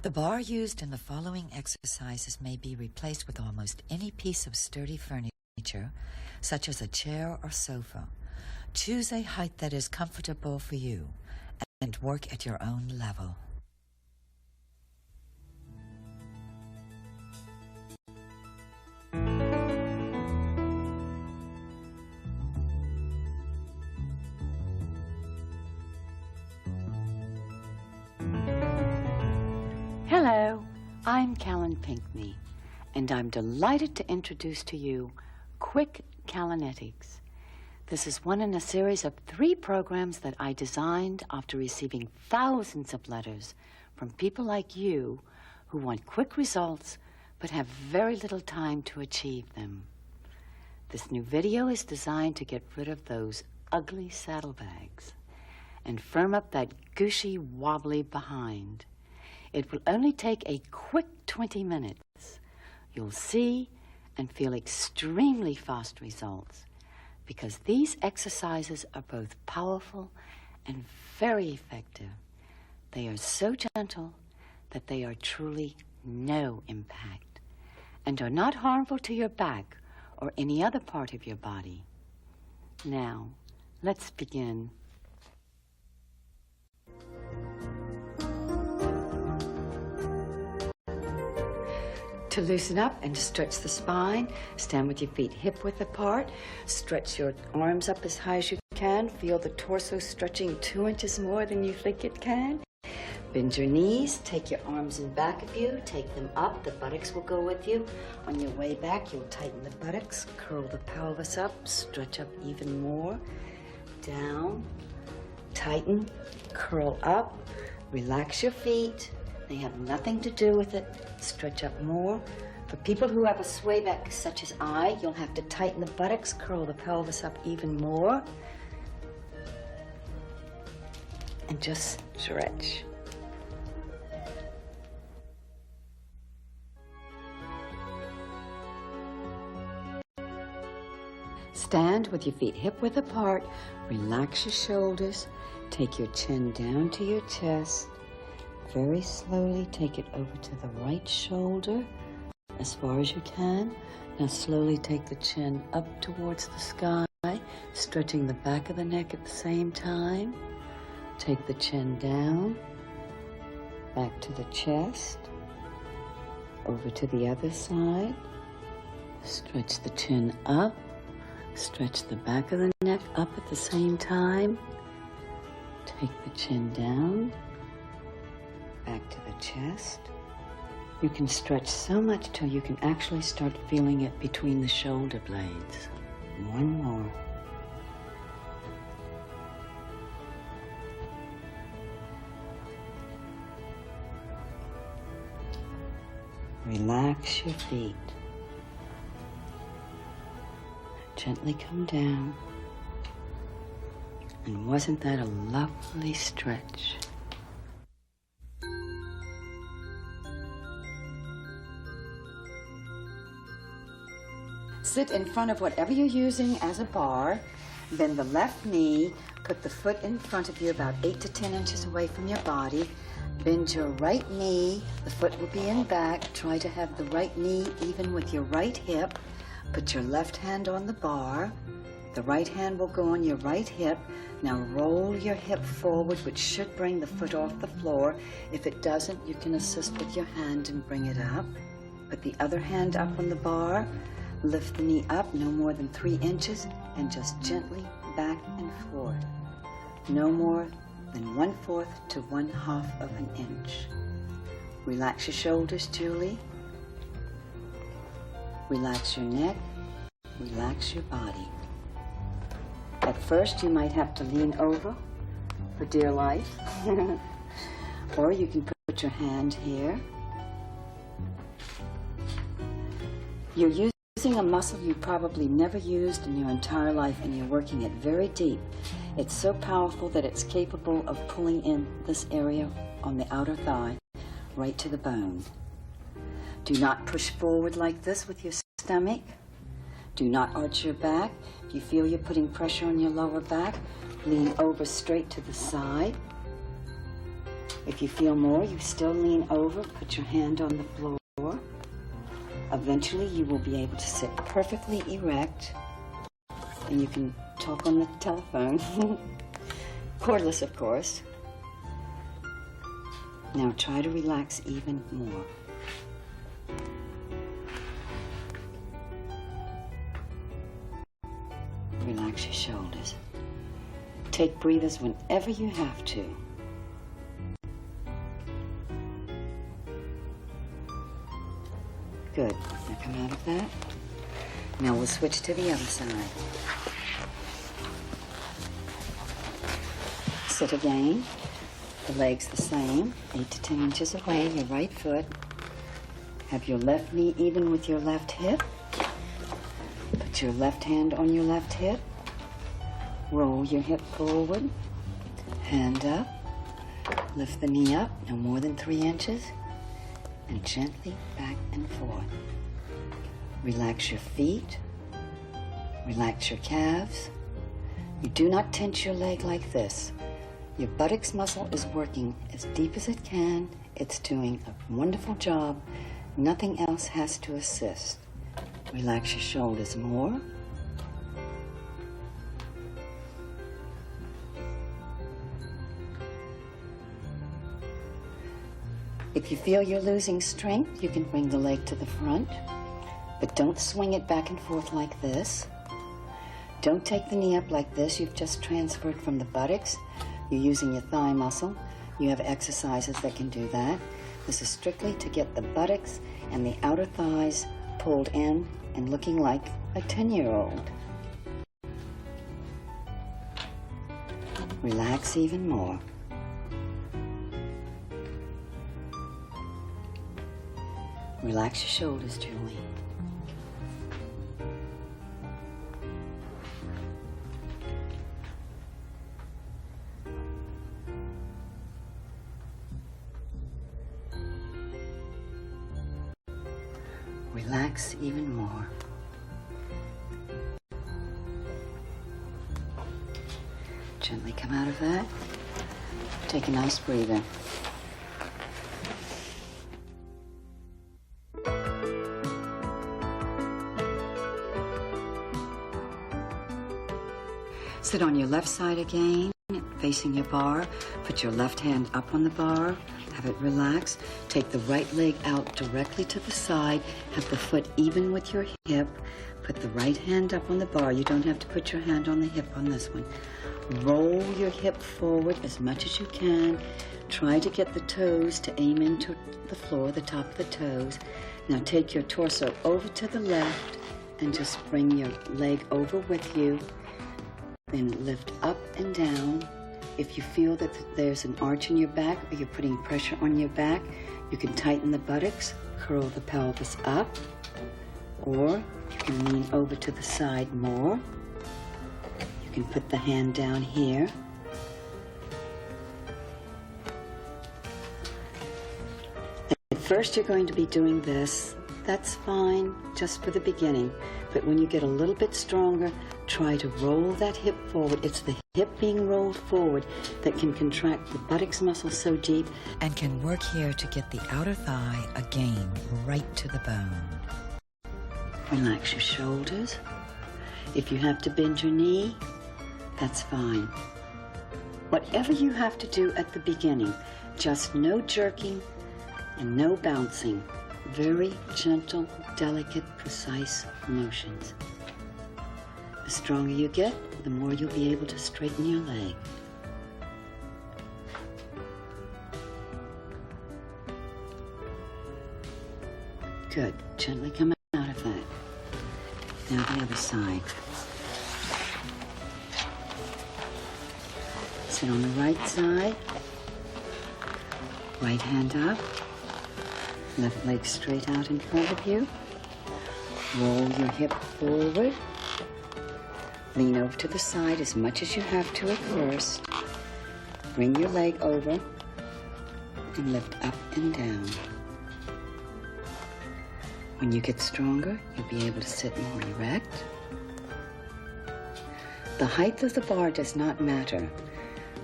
The bar used in the following exercises may be replaced with almost any piece of sturdy furniture, such as a chair or sofa. Choose a height that is comfortable for you and work at your own level. Hello, I'm Callan Pinckney, and I'm delighted to introduce to you Quick Callanetics. This is one in a series of 3 programs that I designed after receiving thousands of letters from people like you who want quick results but have very little time to achieve them. This new video is designed to get rid of those ugly saddlebags and firm up that gushy, wobbly behind. It will only take a quick 20 minutes. You'll see and feel extremely fast results because these exercises are both powerful and very effective. They are so gentle that they are truly no impact and are not harmful to your back or any other part of your body. Now, let's begin. To loosen up and to stretch the spine, stand with your feet hip-width apart. Stretch your arms up as high as you can. Feel the torso stretching 2 inches more than you think it can. Bend your knees. Take your arms in back of you. Take them up. The buttocks will go with you. On your way back, you'll tighten the buttocks. Curl the pelvis up. Stretch up even more. Down. Tighten. Curl up. Relax your feet. They have nothing to do with it. Stretch up more. For people who have a sway back such as I, you'll have to tighten the buttocks, curl the pelvis up even more, and just stretch. Stand with your feet hip-width apart. Relax your shoulders. Take your chin down to your chest. Very slowly take it over to the right shoulder as far as you can. Now slowly take the chin up towards the sky, stretching the back of the neck at the same time. Take the chin down, back to the chest, over to the other side. Stretch the chin up, stretch the back of the neck up at the same time. Take the chin down, back to the chest. You can stretch so much till you can actually start feeling it between the shoulder blades. One more. Relax your feet. Gently come down. And wasn't that a lovely stretch? Sit in front of whatever you're using as a bar. Bend the left knee. Put the foot in front of you about 8 to 10 inches away from your body. Bend your right knee. The foot will be in back. Try to have the right knee even with your right hip. Put your left hand on the bar. The right hand will go on your right hip. Now roll your hip forward, which should bring the foot off the floor. If it doesn't, you can assist with your hand and bring it up. Put the other hand up on the bar. Lift the knee up no more than 3 inches and just gently back and forth. No more than 1/4 to 1/2 of an inch. Relax your shoulders, Julie. Relax your neck. Relax your body. At first, you might have to lean over for dear life. Or you can put your hand here. You're using a muscle you probably never used in your entire life, and you're working it very deep. It's so powerful that it's capable of pulling in this area on the outer thigh right to the bone. Do not push forward like this with your stomach. Do not arch your back. If you feel you're putting pressure on your lower back, lean over straight to the side. If you feel more, you still lean over, put your hand on the floor. Eventually, you will be able to sit perfectly erect, and you can talk on the telephone. Cordless, of course. Now try to relax even more. Relax your shoulders. Take breathers whenever you have to. Good. Now come out of that. Now we'll switch to the other side. Sit again. The legs the same, 8 to 10 inches away, your right foot. Have your left knee even with your left hip. Put your left hand on your left hip. Roll your hip forward. Hand up. Lift the knee up, no more than 3 inches. And gently back and forth. Relax your feet. Relax your calves. You do not tense your leg like this. Your buttocks muscle is working as deep as it can. It's doing a wonderful job. Nothing else has to assist. Relax your shoulders more. If you feel you're losing strength, you can bring the leg to the front, but don't swing it back and forth like this. Don't take the knee up like this. You've just transferred from the buttocks. You're using your thigh muscle. You have exercises that can do that. This is strictly to get the buttocks and the outer thighs pulled in and looking like a 10-year-old. Relax even more. Relax your shoulders, Julie. Relax even more. Gently come out of that. Take a nice breather. Sit on your left side again, facing your bar. Put your left hand up on the bar. Have it relax. Take the right leg out directly to the side. Have the foot even with your hip. Put the right hand up on the bar. You don't have to put your hand on the hip on this one. Roll your hip forward as much as you can. Try to get the toes to aim into the floor, the top of the toes. Now take your torso over to the left and just bring your leg over with you. Then lift up and down. If you feel that there's an arch in your back or you're putting pressure on your back, you can tighten the buttocks, curl the pelvis up, or you can lean over to the side more. You can put the hand down here. At first you're going to be doing this. That's fine, just for the beginning. But when you get a little bit stronger, try to roll that hip forward. It's the hip being rolled forward that can contract the buttocks muscle so deep and can work here to get the outer thigh again right to the bone. Relax your shoulders. If you have to bend your knee, that's fine. Whatever you have to do at the beginning, just no jerking and no bouncing. Very gentle, delicate, precise motions. The stronger you get, the more you'll be able to straighten your leg. Good. Gently come out of that. Now the other side. Sit on the right side. Right hand up. Left leg straight out in front of you. Roll your hip forward. Lean over to the side as much as you have to at first. Bring your leg over and lift up and down. When you get stronger, you'll be able to sit more erect. The height of the bar does not matter.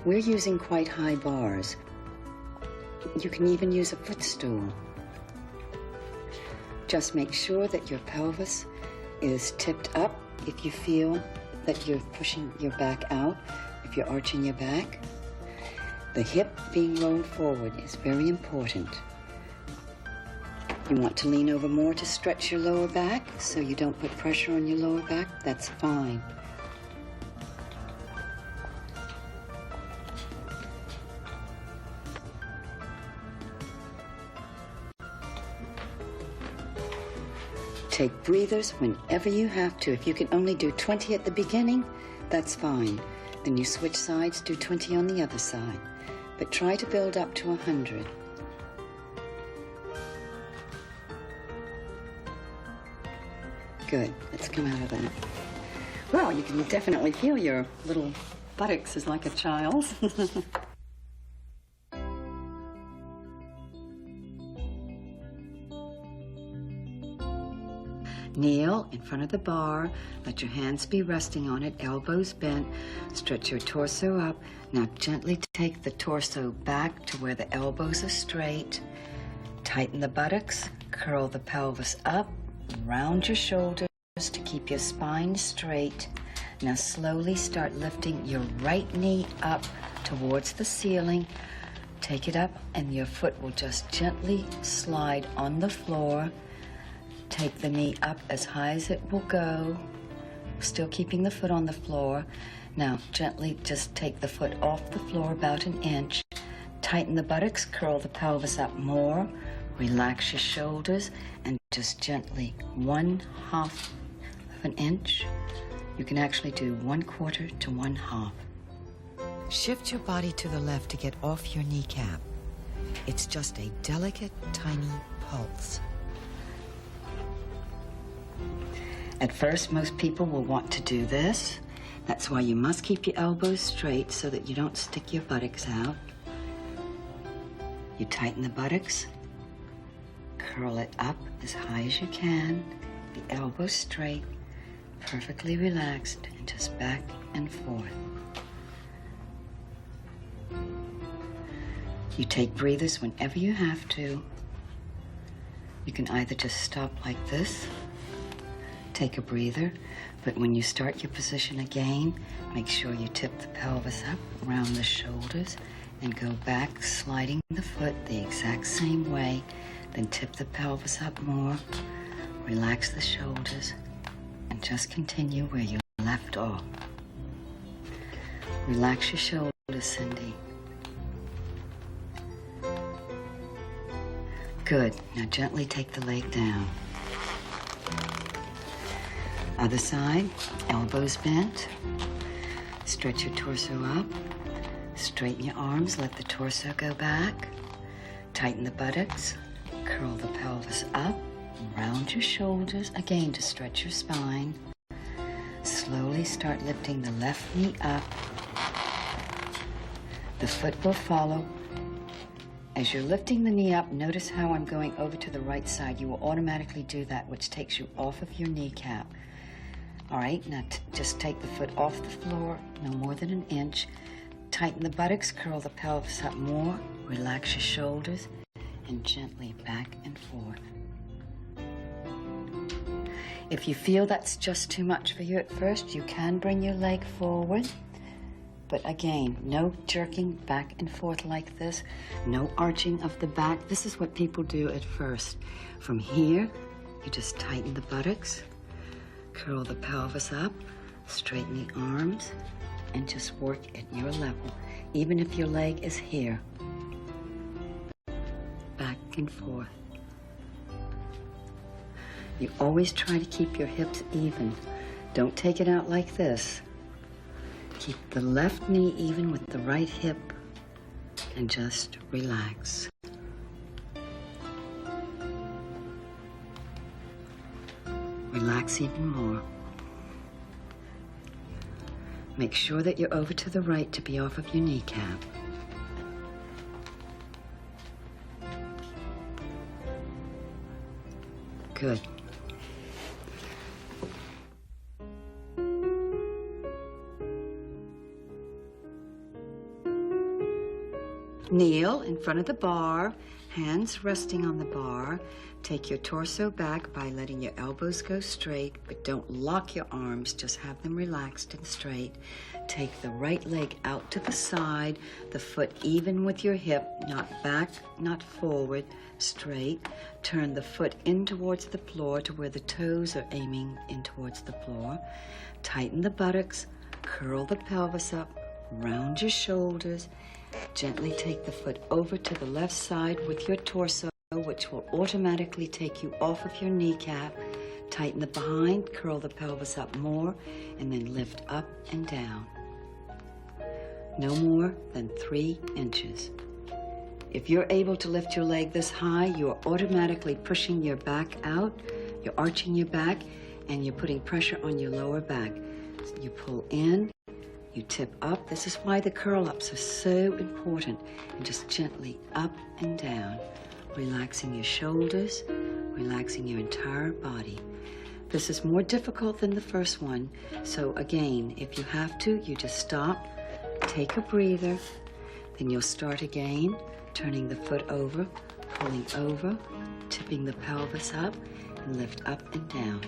We're using quite high bars. You can even use a footstool. Just make sure that your pelvis is tipped up if you feel that you're pushing your back out, if you're arching your back. The hip being rolled forward is very important. You want to lean over more to stretch your lower back so you don't put pressure on your lower back. That's fine. Take breathers whenever you have to. If you can only do 20 at the beginning, that's fine. Then you switch sides, do 20 on the other side. But try to build up to 100. Good. Let's come out of that. Well, you can definitely feel your little buttocks is like a child's. Kneel in front of the bar. Let your hands be resting on it, elbows bent. Stretch your torso up. Now gently take the torso back to where the elbows are straight. Tighten the buttocks. Curl the pelvis up. Round your shoulders to keep your spine straight. Now slowly start lifting your right knee up towards the ceiling. Take it up and your foot will just gently slide on the floor. Take the knee up as high as it will go, still keeping the foot on the floor. Now, gently just take the foot off the floor about an inch. Tighten the buttocks, curl the pelvis up more. Relax your shoulders, and just gently 1/2 of an inch. You can actually do 1/4 to 1/2. Shift your body to the left to get off your kneecap. It's just a delicate, tiny pulse. At first, most people will want to do this. That's why you must keep your elbows straight so that you don't stick your buttocks out. You tighten the buttocks, curl it up as high as you can, the elbows straight, perfectly relaxed, and just back and forth. You take breathers whenever you have to. You can either just stop like this, take a breather, but when you start your position again, make sure you tip the pelvis up around the shoulders and go back, sliding the foot the exact same way. Then tip the pelvis up more, relax the shoulders, and just continue where you left off. Relax your shoulders, Cindy. Good. Now gently take the leg down. Other side, elbows bent. Stretch your torso up. Straighten your arms, let the torso go back. Tighten the buttocks. Curl the pelvis up. Round your shoulders, again to stretch your spine. Slowly start lifting the left knee up. The foot will follow. As you're lifting the knee up, notice how I'm going over to the right side. You will automatically do that, which takes you off of your kneecap. All right, now just take the foot off the floor, no more than an inch. Tighten the buttocks, curl the pelvis up more, relax your shoulders, and gently back and forth. If you feel that's just too much for you at first, you can bring your leg forward. But again, no jerking back and forth like this, no arching of the back. This is what people do at first. From here, you just tighten the buttocks, curl the pelvis up, straighten the arms, and just work at your level, even if your leg is here. Back and forth. You always try to keep your hips even. Don't take it out like this. Keep the left knee even with the right hip and just relax. Relax even more. Make sure that you're over to the right to be off of your kneecap. Good. Kneel in front of the bar, hands resting on the bar. Take your torso back by letting your elbows go straight, but don't lock your arms, just have them relaxed and straight. Take the right leg out to the side, the foot even with your hip, not back, not forward, straight. Turn the foot in towards the floor to where the toes are aiming in towards the floor. Tighten the buttocks, curl the pelvis up, round your shoulders. Gently take the foot over to the left side with your torso, which will automatically take you off of your kneecap. Tighten the behind, curl the pelvis up more, and then lift up and down. No more than 3 inches. If you're able to lift your leg this high, you are automatically pushing your back out, you're arching your back, and you're putting pressure on your lower back. You pull in, you tip up. This is why the curl-ups are so important. And just gently up and down, relaxing your shoulders, relaxing your entire body. This is more difficult than the first one. So again, if you have to, you just stop, take a breather, then you'll start again, turning the foot over, pulling over, tipping the pelvis up, and lift up and down.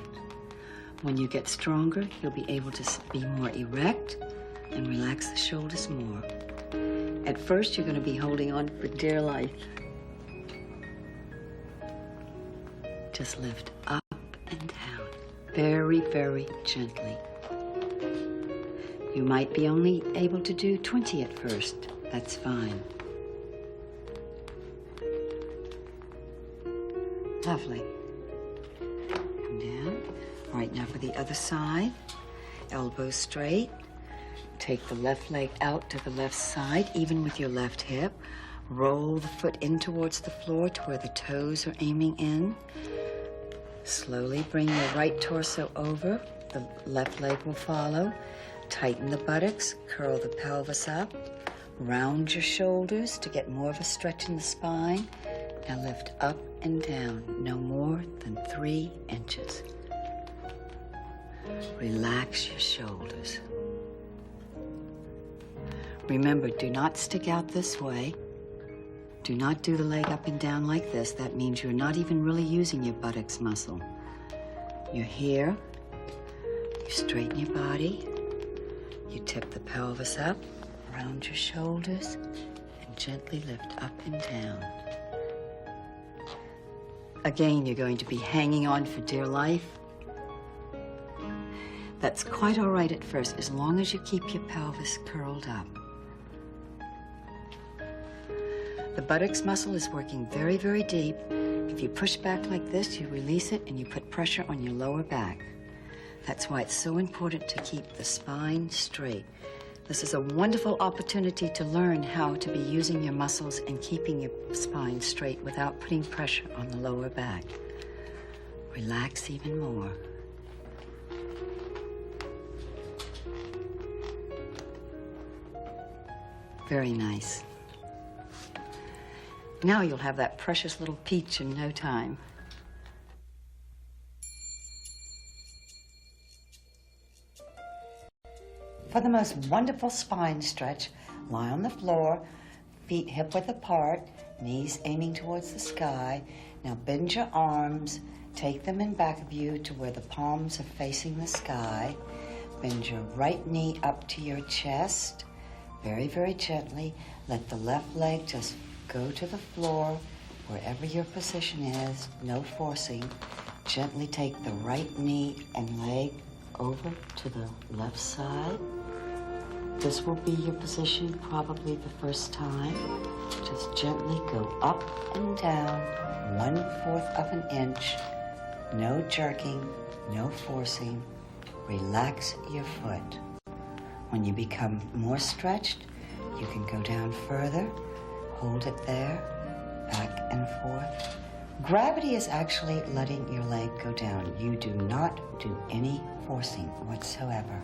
When you get stronger, you'll be able to be more erect and relax the shoulders more. At first, you're going to be holding on for dear life. Just lift up and down, very, very gently. You might be only able to do 20 at first. That's fine. Lovely. Come down. All right, now for the other side. Elbows straight. Take the left leg out to the left side, even with your left hip. Roll the foot in towards the floor to where the toes are aiming in. Slowly bring your right torso over. The left leg will follow. Tighten the buttocks, curl the pelvis up. Round your shoulders to get more of a stretch in the spine. Now lift up and down, no more than 3 inches. Relax your shoulders. Remember, do not stick out this way. Do not do the leg up and down like this. That means you're not even really using your buttocks muscle. You're here. You straighten your body. You tip the pelvis up, round your shoulders, and gently lift up and down. Again, you're going to be hanging on for dear life. That's quite all right at first, as long as you keep your pelvis curled up. The buttocks muscle is working very, very deep. If you push back like this, you release it and you put pressure on your lower back. That's why it's so important to keep the spine straight. This is a wonderful opportunity to learn how to be using your muscles and keeping your spine straight without putting pressure on the lower back. Relax even more. Very nice. Now you'll have that precious little peach in no time. For the most wonderful spine stretch, lie on the floor, feet hip-width apart, knees aiming towards the sky. Now bend your arms, take them in back of you to where the palms are facing the sky. Bend your right knee up to your chest, very, very gently. Let the left leg just go to the floor, wherever your position is, no forcing. Gently take the right knee and leg over to the left side. This will be your position probably the first time. Just gently go up and down, 1/4 of an inch. No jerking, no forcing. Relax your foot. When you become more stretched, you can go down further. Hold it there, back and forth. Gravity is actually letting your leg go down. You do not do any forcing whatsoever.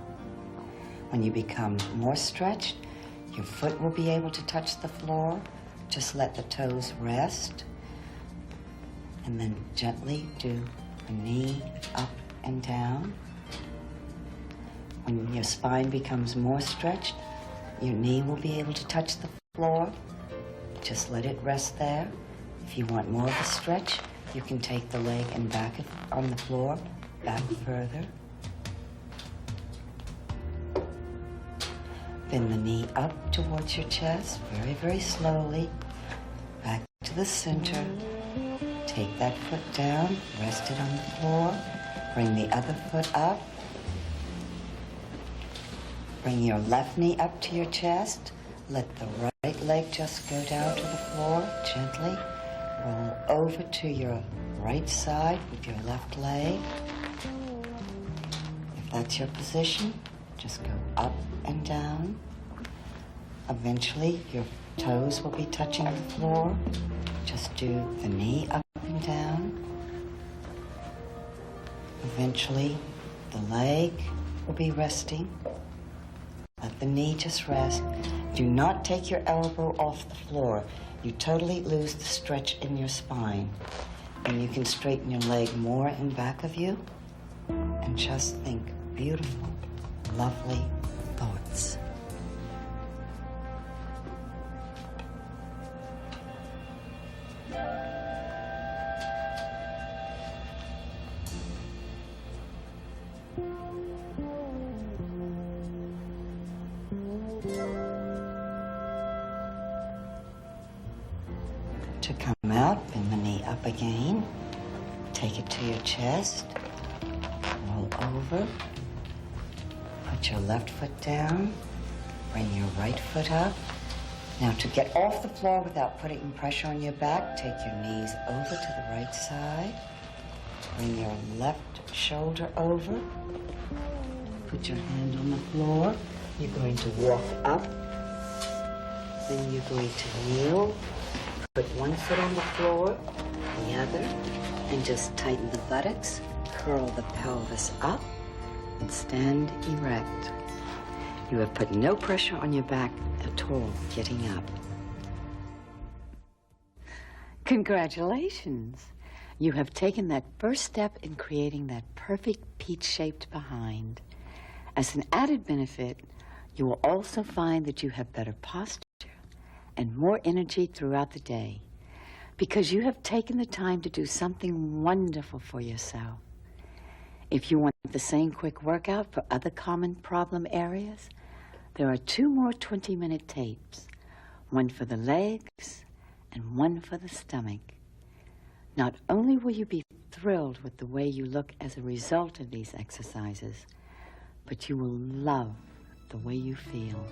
When you become more stretched, your foot will be able to touch the floor. Just let the toes rest. And then gently do a knee up and down. When your spine becomes more stretched, your knee will be able to touch the floor. Just let it rest there. If you want more of a stretch, you can take the leg and back it on the floor, back further. Bend the knee up towards your chest, very, very slowly. Back to the center. Take that foot down, rest it on the floor. Bring the other foot up. Bring your left knee up to your chest. Let the right leg just go down to the floor gently. Roll over to your right side with your left leg. If that's your position, just go up and down. Eventually, your toes will be touching the floor. Just do the knee up and down. Eventually, the leg will be resting. Let the knee just rest. Do not take your elbow off the floor. You totally lose the stretch in your spine. And you can straighten your leg more in back of you and just think beautiful, lovely thoughts. To come out, bend the knee up again. Take it to your chest. Roll over. Put your left foot down. Bring your right foot up. Now to get off the floor without putting pressure on your back, take your knees over to the right side. Bring your left shoulder over. Put your hand on the floor. You're going to walk up. Then you're going to kneel. Put one foot on the floor, the other, and just tighten the buttocks, curl the pelvis up, and stand erect. You have put no pressure on your back at all getting up. Congratulations. You have taken that first step in creating that perfect peach-shaped behind. As an added benefit, you will also find that you have better posture and more energy throughout the day because you have taken the time to do something wonderful for yourself. If you want the same quick workout for other common problem areas, there are 2 more 20-minute tapes, one for the legs and one for the stomach. Not only will you be thrilled with the way you look as a result of these exercises, but you will love the way you feel.